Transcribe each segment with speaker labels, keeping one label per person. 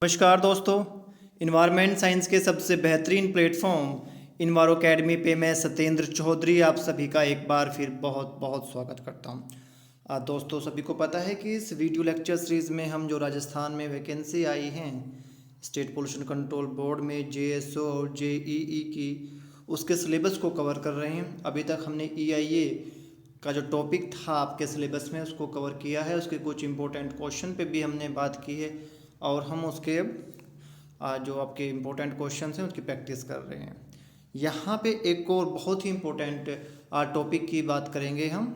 Speaker 1: नमस्कार दोस्तों। Environment science के सबसे बेहतरीन प्लेटफॉर्म इन्वारो अकेडमी पे मैं सत्येंद्र चौधरी आप सभी का एक बार फिर बहुत बहुत स्वागत करता हूँ। दोस्तों, सभी को पता है कि इस वीडियो लेक्चर सीरीज़ में हम जो राजस्थान में वैकेंसी आई हैं स्टेट पोल्यूशन कंट्रोल बोर्ड में जेएसओ और जेईई की, उसके सिलेबस को कवर कर रहे हैं। अभी तक हमने ईआईए का जो टॉपिक था आपके सिलेबस में उसको कवर किया है, उसके कुछ इंपॉर्टेंट क्वेश्चन पे भी हमने बात की है और हम उसके जो आपके इम्पोर्टेंट क्वेश्चन हैं उसकी प्रैक्टिस कर रहे हैं। यहाँ पे एक और बहुत ही इम्पोर्टेंट टॉपिक की बात करेंगे हम,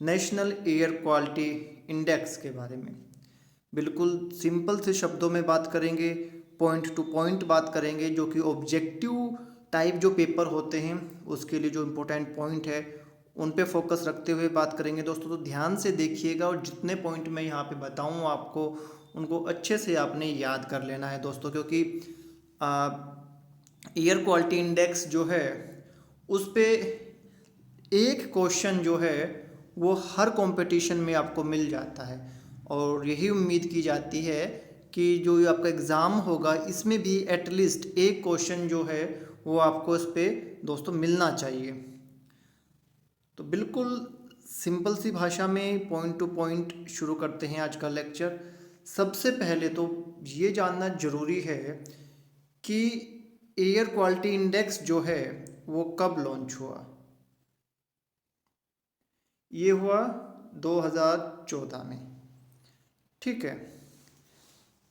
Speaker 1: नेशनल एयर क्वालिटी इंडेक्स के बारे में। बिल्कुल सिंपल से शब्दों में बात करेंगे, पॉइंट टू पॉइंट बात करेंगे, जो कि ऑब्जेक्टिव टाइप जो पेपर होते हैं उसके लिए जो इम्पोर्टेंट पॉइंट है उन पे फोकस रखते हुए बात करेंगे दोस्तों। तो ध्यान से देखिएगा और जितने पॉइंट मैं यहाँ पे बताऊँ आपको उनको अच्छे से आपने याद कर लेना है दोस्तों, क्योंकि एयर क्वालिटी इंडेक्स जो है उस पे एक क्वेश्चन जो है वो हर कंपटीशन में आपको मिल जाता है और यही उम्मीद की जाती है कि जो आपका एग्ज़ाम होगा इसमें भी एटलीस्ट एक क्वेश्चन जो है वो आपको इस पे दोस्तों मिलना चाहिए। तो बिल्कुल सिंपल सी भाषा में पॉइंट टू पॉइंट शुरू करते हैं आज का लेक्चर। सबसे पहले तो ये जानना ज़रूरी है कि एयर क्वालिटी इंडेक्स जो है वो कब लॉन्च हुआ। ये हुआ 2014 में, ठीक है।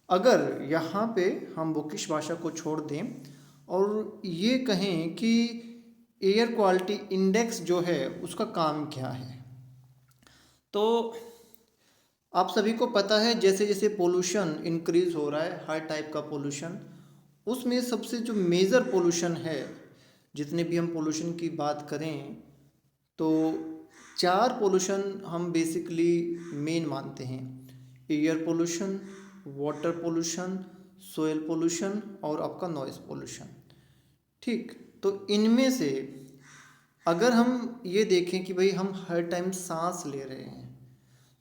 Speaker 1: अगर यहाँ पे हम बुकिश भाषा को छोड़ दें और ये कहें कि एयर क्वालिटी इंडेक्स जो है उसका काम क्या है, तो आप सभी को पता है जैसे जैसे पोल्यूशन इंक्रीज हो रहा है, हर टाइप का पोल्यूशन, उसमें सबसे जो मेजर पोल्यूशन है, जितने भी हम पोल्यूशन की बात करें तो चार पोल्यूशन हम बेसिकली मेन मानते हैं: air pollution, water pollution, soil pollution और आपका नॉइज़ पोल्यूशन। ठीक, तो इनमें से अगर हम ये देखें कि भाई हम हर टाइम सांस ले रहे हैं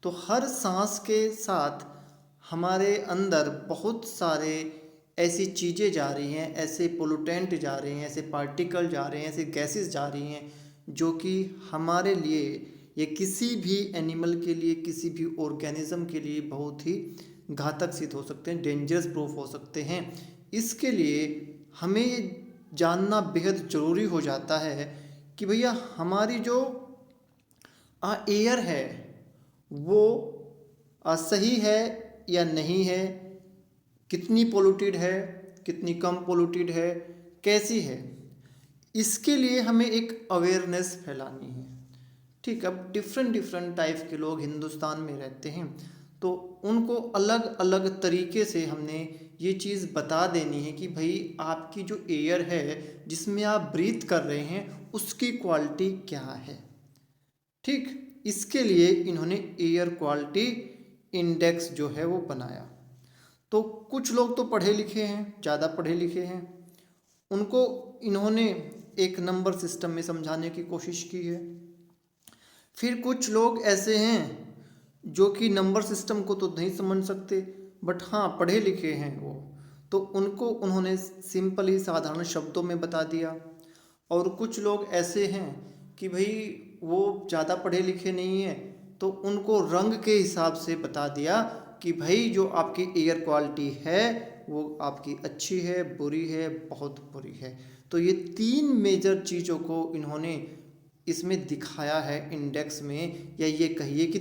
Speaker 1: तो हर सांस के साथ हमारे अंदर बहुत सारे ऐसी चीज़ें जा रही हैं, ऐसे पोल्यूटेंट जा रहे हैं, ऐसे पार्टिकल जा रहे हैं, ऐसे गैसेस जा रही हैं जो कि हमारे लिए या किसी भी एनिमल के लिए, किसी भी ऑर्गेनिज्म के लिए बहुत ही घातक सिद्ध हो सकते हैं, डेंजरस प्रूफ हो सकते हैं। इसके लिए हमें ये जानना बेहद ज़रूरी हो जाता है कि भैया हमारी जो एयर है वो सही है या नहीं है, कितनी पोल्यूटेड है, कितनी कम पोल्यूटेड है, कैसी है। इसके लिए हमें एक अवेयरनेस फैलानी है। ठीक, अब डिफरेंट डिफरेंट टाइप के लोग हिंदुस्तान में रहते हैं तो उनको अलग अलग तरीके से हमने ये चीज़ बता देनी है कि भाई आपकी जो एयर है जिसमें आप ब्रीथ कर रहे हैं उसकी क्वालिटी क्या है। ठीक, इसके लिए इन्होंने एयर क्वालिटी इंडेक्स जो है वो बनाया। तो कुछ लोग तो पढ़े लिखे हैं, ज़्यादा पढ़े लिखे हैं, उनको इन्होंने एक नंबर सिस्टम में समझाने की कोशिश की है। फिर कुछ लोग ऐसे हैं जो कि नंबर सिस्टम को तो नहीं समझ सकते बट हाँ पढ़े लिखे हैं वो, तो उनको उन्होंने सिंपल ही साधारण शब्दों में बता दिया। और कुछ लोग ऐसे हैं कि भाई वो ज़्यादा पढ़े लिखे नहीं हैं तो उनको रंग के हिसाब से बता दिया कि भाई जो आपकी एयर क्वालिटी है वो आपकी अच्छी है, बुरी है, बहुत बुरी है। तो ये तीन मेजर चीज़ों को इन्होंने इसमें दिखाया है इंडेक्स में, या ये कहिए कि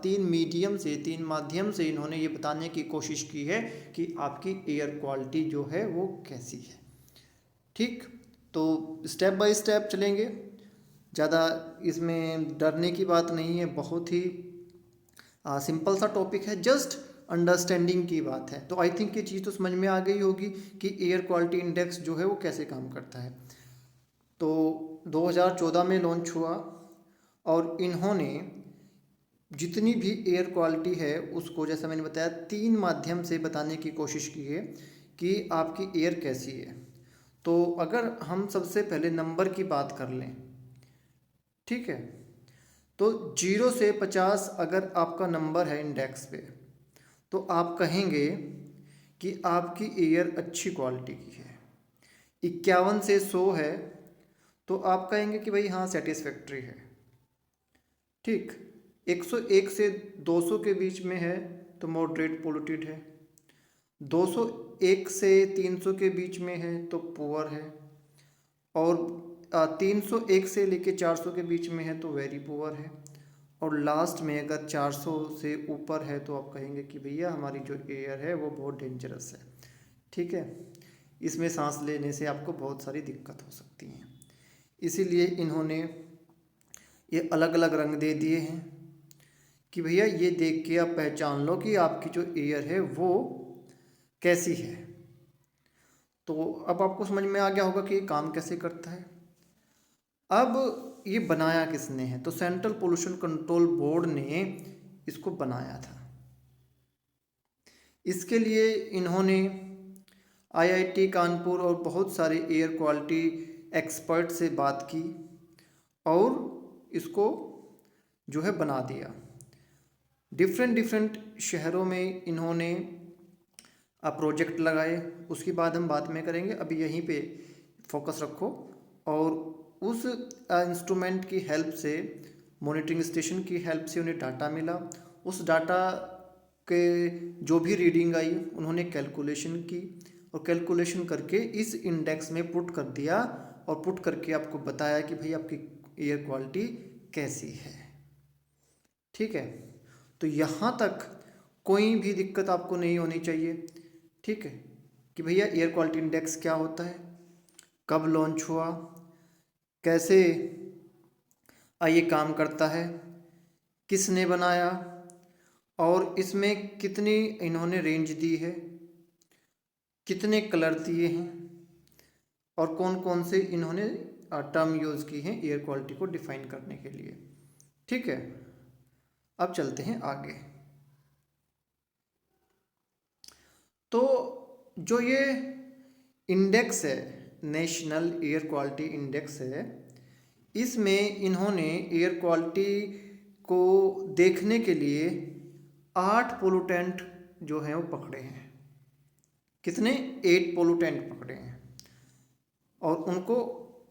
Speaker 1: तीन मीडियम से, तीन माध्यम से इन्होंने ये बताने की कोशिश की है कि आपकी एयर क्वालिटी जो है वो कैसी है। ठीक, तो स्टेप बाय स्टेप चलेंगे, ज़्यादा इसमें डरने की बात नहीं है, बहुत ही सिंपल सा टॉपिक है, जस्ट अंडरस्टैंडिंग की बात है। तो आई थिंक ये चीज़ तो समझ में आ गई होगी कि एयर क्वालिटी इंडेक्स जो है वो कैसे काम करता है। तो 2014 में लॉन्च हुआ और इन्होंने जितनी भी एयर क्वालिटी है उसको, जैसा मैंने बताया, तीन माध्यम से बताने की कोशिश की है कि आपकी एयर कैसी है। तो अगर हम सबसे पहले नंबर की बात कर लें, ठीक है, तो 0 से 50 अगर आपका नंबर है इंडेक्स पे तो आप कहेंगे कि आपकी एयर अच्छी क्वालिटी की है। 51 से 100 है तो आप कहेंगे कि भाई हाँ सेटिस्फैक्ट्री है। ठीक, 101 से 200 के बीच में है तो मॉडरेट पोल्यूटेड है। 201 से 300 के बीच में है तो पुअर है। और 301 से लेके 400 के बीच में है तो वेरी पुअर है। और लास्ट में अगर 400 से ऊपर है तो आप कहेंगे कि भैया हमारी जो एयर है वो बहुत डेंजरस है। ठीक है, इसमें सांस लेने से आपको बहुत सारी दिक्कत हो सकती हैं। इसीलिए इन्होंने ये अलग अलग रंग दे दिए हैं कि भैया ये देख के आप पहचान लो कि आपकी जो एयर है वो कैसी है। तो अब आपको समझ में आ गया होगा कि ये काम कैसे करता है। अब ये बनाया किसने है, तो सेंट्रल पोल्यूशन कंट्रोल बोर्ड ने इसको बनाया था। इसके लिए इन्होंने आईआईटी कानपुर और बहुत सारे एयर क्वालिटी एक्सपर्ट से बात की और इसको जो है बना दिया। डिफरेंट डिफरेंट शहरों में इन्होंने प्रोजेक्ट लगाए, उसकी बाद हम बात में करेंगे। अभी यहीं पे फोकस रखो। और उस इंस्ट्रूमेंट की हेल्प से, मॉनिटरिंग स्टेशन की हेल्प से उन्हें डाटा मिला। उस डाटा के जो भी रीडिंग आई उन्होंने कैलकुलेशन की और कैलकुलेशन करके इस इंडेक्स में पुट कर दिया और पुट करके आपको बताया कि भाई आपकी एयर क्वालिटी कैसी है। ठीक है, तो यहाँ तक कोई भी दिक्कत आपको नहीं होनी चाहिए। ठीक है, कि भैया एयर क्वालिटी इंडेक्स क्या होता है, कब लॉन्च हुआ, कैसे ये काम करता है, किसने बनाया और इसमें कितनी इन्होंने रेंज दी है, कितने कलर दिए हैं और कौन कौन से इन्होंने टर्म यूज़ की हैं एयर क्वालिटी को डिफाइन करने के लिए। ठीक है, अब चलते हैं आगे। तो जो ये इंडेक्स है, नेशनल एयर क्वालिटी इंडेक्स है, इसमें इन्होंने एयर क्वालिटी को देखने के लिए 8 पोल्यूटेंट जो हैं वो पकड़े हैं। कितने? 8 पोल्यूटेंट पकड़े हैं और उनको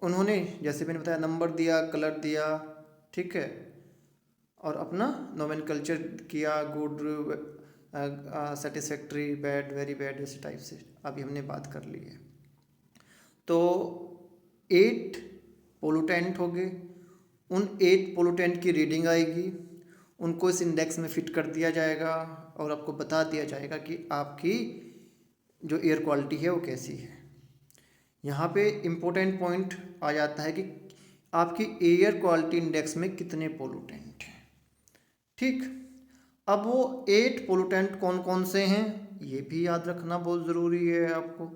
Speaker 1: उन्होंने जैसे मैंने बताया नंबर दिया, कलर दिया। ठीक है, और अपना नोमेनकल्चर किया, good, satisfactory, bad, very bad, इस टाइप से अभी हमने बात कर ली है। तो 8 पोल्यूटेंट हो गए। उन 8 पोल्यूटेंट की रीडिंग आएगी, उनको इस इंडेक्स में फिट कर दिया जाएगा और आपको बता दिया जाएगा कि आपकी जो एयर क्वालिटी है वो कैसी है। यहाँ पे इम्पोर्टेंट पॉइंट आ जाता है कि आपकी एयर क्वालिटी इंडेक्स में कितने पोल्यूटेंट हैं। ठीक, अब वो 8 पोल्यूटेंट कौन कौन से हैं ये भी याद रखना बहुत ज़रूरी है आपको।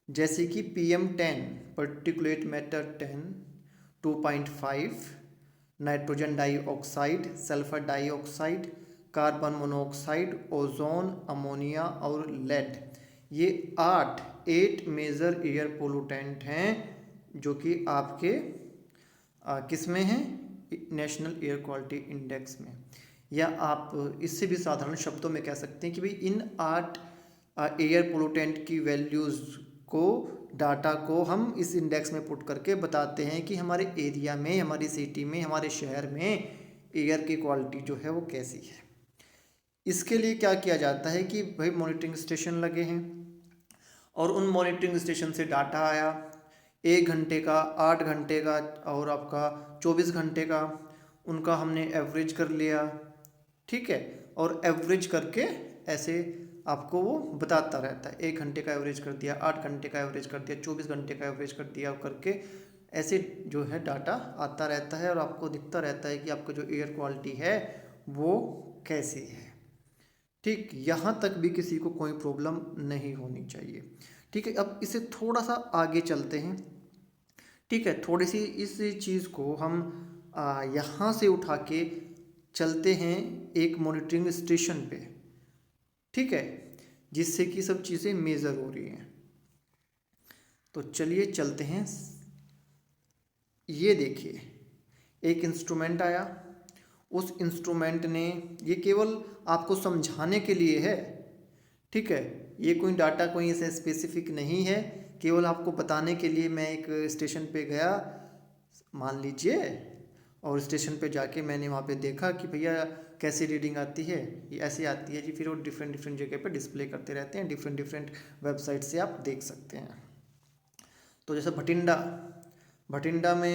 Speaker 1: जैसे कि PM10 particulate matter 10, 2.5 nitrogen dioxide, sulphur dioxide, carbon monoxide, ozone, ammonia और लेड। ये 8 मेजर एयर पोल्यूटेंट हैं जो कि आपके किस में हैं, नेशनल एयर क्वालिटी इंडेक्स में। या आप इससे भी साधारण शब्दों में कह सकते हैं कि भाई इन 8 एयर पोल्यूटेंट की वैल्यूज़ को, डाटा को हम इस इंडेक्स में पुट करके बताते हैं कि हमारे एरिया में, हमारी सिटी में, हमारे शहर में एयर की क्वालिटी जो है वो कैसी है। इसके लिए क्या किया जाता है कि भाई मॉनिटरिंग स्टेशन लगे हैं और उन मॉनिटरिंग स्टेशन से डाटा आया 1 घंटे का, 8 घंटे का और आपका 24 घंटे का, उनका हमने एवरेज कर लिया। ठीक है, और एवरेज करके ऐसे आपको वो बताता रहता है। 1 घंटे का एवरेज कर दिया, 8 घंटे का एवरेज कर दिया, 24 घंटे का एवरेज कर दिया करके ऐसे जो है डाटा आता रहता है और आपको दिखता रहता है कि आपका जो एयर क्वालिटी है वो कैसी है। ठीक, यहाँ तक भी किसी को कोई प्रॉब्लम नहीं होनी चाहिए। ठीक है, अब इसे थोड़ा सा आगे चलते हैं। ठीक है, थोड़ी सी इस चीज़ को हम यहाँ से उठा के चलते हैं एक मॉनिटरिंग स्टेशन पे। ठीक है, जिससे कि सब चीज़ें मेज़र हो रही हैं। तो चलिए चलते हैं। ये देखिए एक इंस्ट्रूमेंट आया, उस इंस्ट्रूमेंट ने, ये केवल आपको समझाने के लिए है ठीक है, ये कोई डाटा कोई ऐसे स्पेसिफिक नहीं है, केवल आपको बताने के लिए मैं एक स्टेशन पे गया मान लीजिए, और स्टेशन पे जाके मैंने वहाँ पे देखा कि भैया कैसी रीडिंग आती है, ये ऐसी आती है जी। फिर वो डिफरेंट डिफरेंट जगह पे डिस्प्ले करते रहते हैं, डिफरेंट डिफरेंट वेबसाइट से आप देख सकते हैं। तो जैसे भटिंडा, भटिंडा में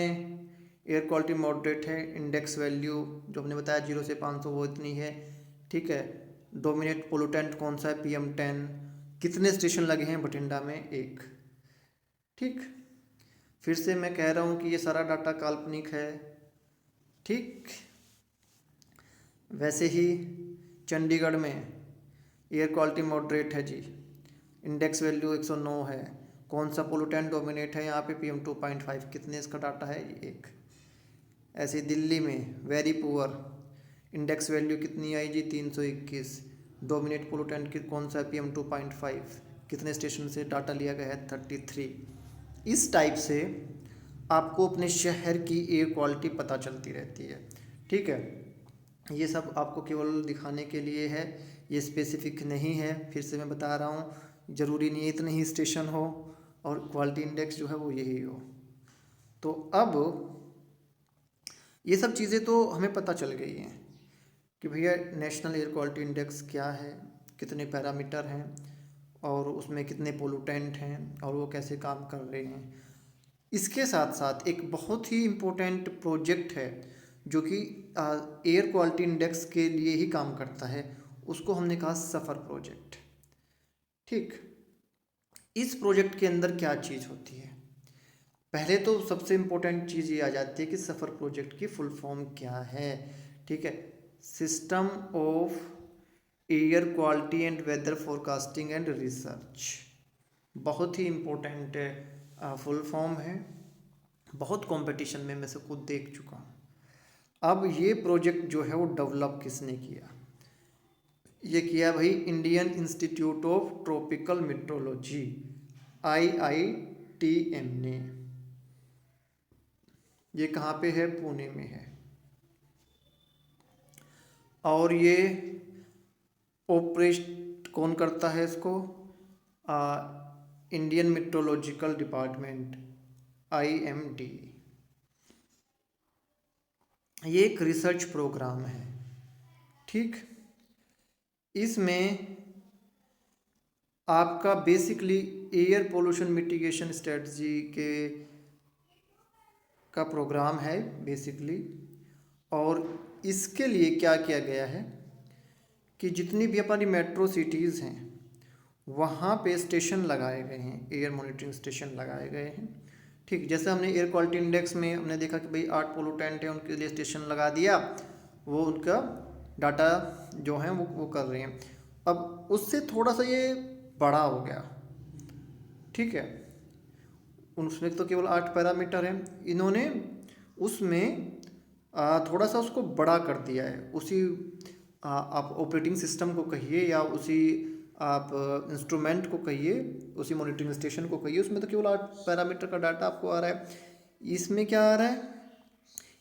Speaker 1: एयर क्वालिटी मॉडरेट है, इंडेक्स वैल्यू जो हमने बताया 0 से 500 वो इतनी है, ठीक है। डोमिनेट पोलूटेंट कौन सा है, PM10। कितने स्टेशन लगे हैं भटिंडा में, एक, ठीक। फिर से मैं कह रहा हूँ कि ये सारा डाटा काल्पनिक है, ठीक। वैसे ही चंडीगढ़ में एयर क्वालिटी मॉडरेट है जी, इंडेक्स वैल्यू 109 है। कौन सा पोलूटेंट डोमिनेट है यहाँ पे, PM2.5। कितने इसका डाटा है, एक। ऐसे दिल्ली में वेरी पुअर, इंडेक्स वैल्यू कितनी आई जी, 321। डोमिनेट पोलूटेंट की कौन सा है, PM2.5। कितने स्टेशन से डाटा लिया गया है, 33। इस टाइप से आपको अपने शहर की एयर क्वालिटी पता चलती रहती है, ठीक है। ये सब आपको केवल दिखाने के लिए है, ये स्पेसिफिक नहीं है। फिर से मैं बता रहा हूँ, ज़रूरी नहीं है इतने ही स्टेशन हो और क्वालिटी इंडेक्स जो है वो यही हो। तो अब ये सब चीज़ें तो हमें पता चल गई हैं कि भैया नेशनल एयर क्वालिटी इंडेक्स क्या है, कितने पैरामीटर हैं और उसमें कितने पोलूटेंट हैं और वो कैसे काम कर रहे हैं। इसके साथ साथ एक बहुत ही इम्पोर्टेंट प्रोजेक्ट है जो कि एयर क्वालिटी इंडेक्स के लिए ही काम करता है, उसको हमने कहा सफ़र प्रोजेक्ट, ठीक। इस प्रोजेक्ट के अंदर क्या चीज़ होती है, पहले तो सबसे इम्पोर्टेंट चीज़ ये आ जाती है कि सफ़र प्रोजेक्ट की फुल फॉर्म क्या है, ठीक है। System of air quality and weather forecasting and research, बहुत ही इम्पोर्टेंट फुल फॉर्म है, बहुत कंपटीशन में मैं सबको देख चुका हूँ। अब ये प्रोजेक्ट जो है वो डेवलप किसने किया, ये किया भाई Indian institute of tropical metrology, IITM ने। ये कहाँ पे है, पुणे में है। और ये ऑपरेट कौन करता है इसको, इंडियन मेट्रोलॉजिकल डिपार्टमेंट, IMD। ये एक रिसर्च प्रोग्राम है, ठीक। इसमें आपका basically air pollution mitigation strategy के का प्रोग्राम है बेसिकली। और इसके लिए क्या किया गया है कि जितनी भी हमारी मेट्रो सिटीज़ हैं वहाँ पे स्टेशन लगाए गए हैं, एयर मॉनिटरिंग स्टेशन लगाए गए हैं, ठीक। जैसे हमने एयर क्वालिटी इंडेक्स में हमने देखा कि भाई 8 पोलूटेंट है, उनके लिए स्टेशन लगा दिया, वो उनका डाटा जो है वो कर रहे हैं। अब उससे थोड़ा सा ये बड़ा हो गया, ठीक है। उसमें तो केवल 8 पैरामीटर हैं, इन्होंने उसमें थोड़ा सा उसको बड़ा कर दिया है। उसी आप ऑपरेटिंग सिस्टम को कहिए या उसी आप इंस्ट्रूमेंट को कहिए, उसी मॉनिटरिंग स्टेशन को कहिए, उसमें तो केवल 8 पैरामीटर का डाटा आपको आ रहा है। इसमें क्या आ रहा है,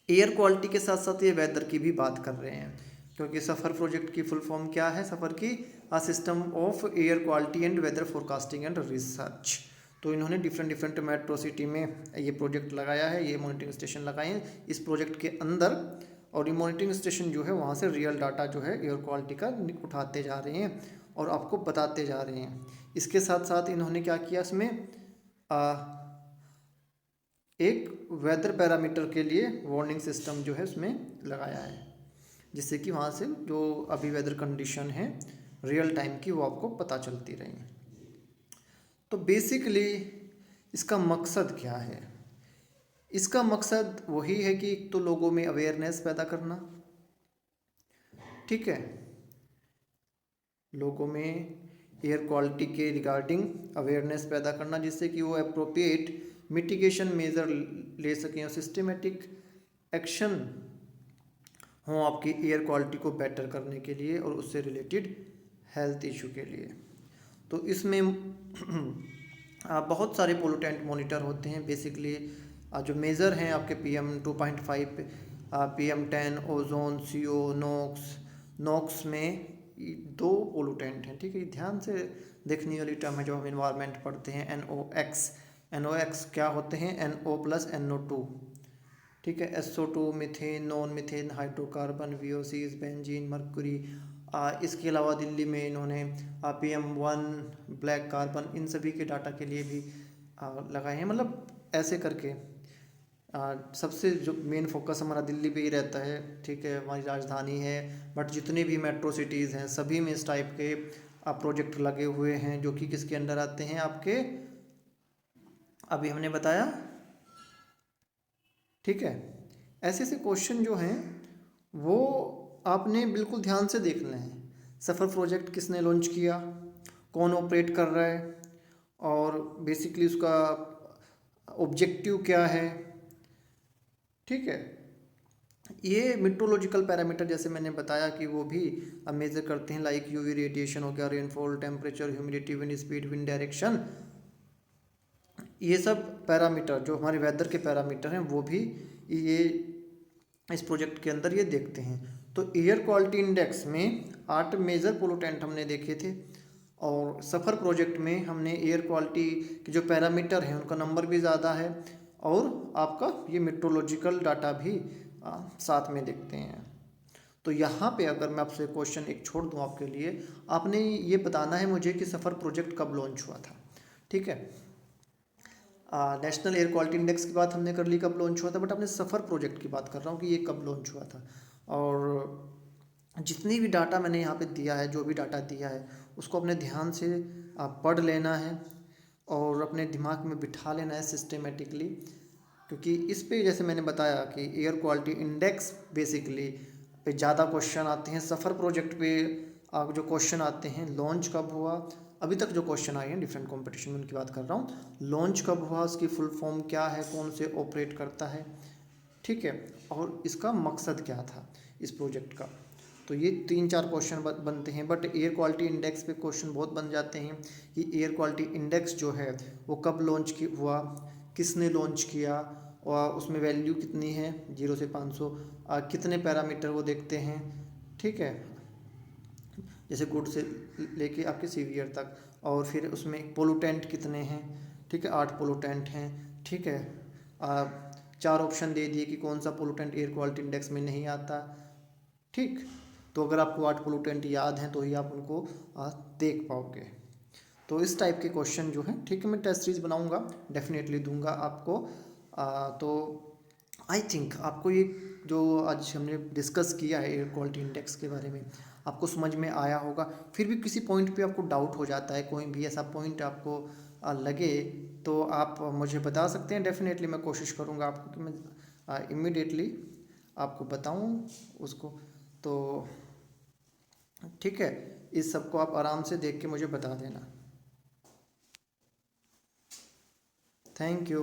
Speaker 1: एयर क्वालिटी के साथ साथ ये वेदर की भी बात कर रहे हैं, क्योंकि सफ़र प्रोजेक्ट की फुल फॉर्म क्या है, सफ़र की system of air quality and weather forecasting and research. तो इन्होंने डिफरेंट डिफरेंट मेट्रो सिटी में ये प्रोजेक्ट लगाया है, ये मॉनिटरिंग स्टेशन लगाए हैं इस प्रोजेक्ट के अंदर। और ये मॉनिटरिंग स्टेशन जो है वहाँ से रियल डाटा जो है एयर क्वालिटी का उठाते जा रहे हैं और आपको बताते जा रहे हैं। इसके साथ साथ इन्होंने क्या किया, इसमें एक वेदर पैरामीटर के लिए वार्निंग सिस्टम जो है उसमें लगाया है, जिससे कि वहाँ से जो अभी वेदर कंडीशन है रियल टाइम की वो आपको पता चलती रही। तो बेसिकली इसका मकसद क्या है, इसका मकसद वही है कि एक तो लोगों में अवेयरनेस पैदा करना, ठीक है, लोगों में एयर क्वालिटी के रिगार्डिंग अवेयरनेस पैदा करना, जिससे कि वो अप्रोप्रिएट मिटिगेशन मेजर ले सकें और सिस्टमेटिक एक्शन हों आपकी एयर क्वालिटी को बेटर करने के लिए और उससे रिलेटेड हेल्थ इशू के लिए। तो इसमें बहुत सारे पोलूटेंट मॉनिटर होते हैं बेसिकली, जो मेज़र हैं आपके PM2.5, PM10, ozone, CO, Knox में दो पोलूटेंट हैं, ठीक है। ध्यान से देखने वाली टर्म है जो हम इन्वायरमेंट पढ़ते हैं, NOx। NOx क्या होते हैं? NO प्लस NO2, ठीक है। SO2 methane, non methane, hydrocarbon, VOCs, benzene, mercury. इसके अलावा दिल्ली में इन्होंने PM1, ब्लैक कार्बन, इन सभी के डाटा के लिए भी लगाए हैं। मतलब ऐसे करके सबसे जो मेन फोकस हमारा दिल्ली पे ही रहता है, ठीक है, हमारी राजधानी है। बट जितने भी मेट्रो सिटीज़ हैं सभी में इस टाइप के प्रोजेक्ट लगे हुए हैं, जो कि किसके अंडर आते हैं? आपके अभी हमने बताया, ठीक है। ऐसे ऐसे क्वेश्चन जो हैं वो आपने बिल्कुल ध्यान से देखने हैं। सफ़र प्रोजेक्ट किसने लॉन्च किया, कौन ऑपरेट कर रहा है, और बेसिकली उसका ऑब्जेक्टिव क्या है, ठीक है। ये मेट्रोलॉजिकल पैरामीटर जैसे मैंने बताया कि वो भी हम मेजर करते हैं, लाइक यूवी रेडिएशन हो गया, rainfall, temperature, humidity, wind speed, wind direction. ये सब पैरामीटर जो हमारे वेदर के पैरामीटर हैं वो भी ये इस प्रोजेक्ट के अंदर ये देखते हैं। तो एयर क्वालिटी इंडेक्स में 8 मेजर पोलूटेंट हमने देखे थे, और सफ़र प्रोजेक्ट में हमने एयर क्वालिटी के जो पैरामीटर हैं उनका नंबर भी ज़्यादा है, और आपका ये मेट्रोलॉजिकल डाटा भी साथ में देखते हैं। तो यहाँ पे अगर मैं आपसे क्वेश्चन एक छोड़ दूँ आपके लिए, आपने ये बताना है मुझे कि सफ़र प्रोजेक्ट कब लॉन्च हुआ था, ठीक है। नेशनल एयर क्वालिटी इंडेक्स की बात हमने कर ली कब लॉन्च हुआ था, बट अपने सफ़र प्रोजेक्ट की बात कर रहा हूँ कि ये कब लॉन्च हुआ था। और जितनी भी डाटा मैंने यहाँ पे दिया है, जो भी डाटा दिया है उसको अपने ध्यान से पढ़ लेना है और अपने दिमाग में बिठा लेना है सिस्टेमेटिकली, क्योंकि इस पे जैसे मैंने बताया कि एयर क्वालिटी इंडेक्स बेसिकली पे ज़्यादा क्वेश्चन आते हैं। सफ़र प्रोजेक्ट पे जो क्वेश्चन आते हैं, लॉन्च कब हुआ, अभी तक जो क्वेश्चन आए हैं डिफरेंट कंपटीशन में उनकी बात कर रहा हूँ। लॉन्च कब हुआ, उसकी फुल फॉर्म क्या है, कौन से ऑपरेट करता है, ठीक है, और इसका मकसद क्या था इस प्रोजेक्ट का। तो ये 3-4 क्वेश्चन बनते हैं। बट एयर क्वालिटी इंडेक्स पे क्वेश्चन बहुत बन जाते हैं कि एयर क्वालिटी इंडेक्स जो है वो कब लॉन्च हुआ, किसने लॉन्च किया, और उसमें वैल्यू कितनी है 0 से 500, कितने पैरामीटर वो देखते हैं, ठीक है, जैसे गुड से लेके आपके सीवियर तक। और फिर उसमें पोलूटेंट कितने हैं, ठीक है, 8 पोलूटेंट हैं, ठीक है। 4 ऑप्शन दे दिए कि कौन सा पोलूटेंट एयर क्वालिटी इंडेक्स में नहीं आता, ठीक। तो अगर आपको 8 पोलूटेंट याद हैं तो ही आप उनको देख पाओगे। तो इस टाइप के क्वेश्चन जो हैं, ठीक है, मैं टेस्ट सीरीज बनाऊंगा, डेफिनेटली दूंगा आपको। तो आई थिंक आपको ये जो आज हमने डिस्कस किया है एयर क्वालिटी इंडेक्स के बारे में, आपको समझ में आया होगा। फिर भी किसी पॉइंट पे आपको डाउट हो जाता है, कोई भी ऐसा पॉइंट आपको लगे तो आप मुझे बता सकते हैं। डेफिनेटली मैं कोशिश करूँगा आपको कि मैं इमीडिएटली आपको बताऊँ उसको। तो ठीक है, इस सब को आप आराम से देख के मुझे बता देना। Thank you.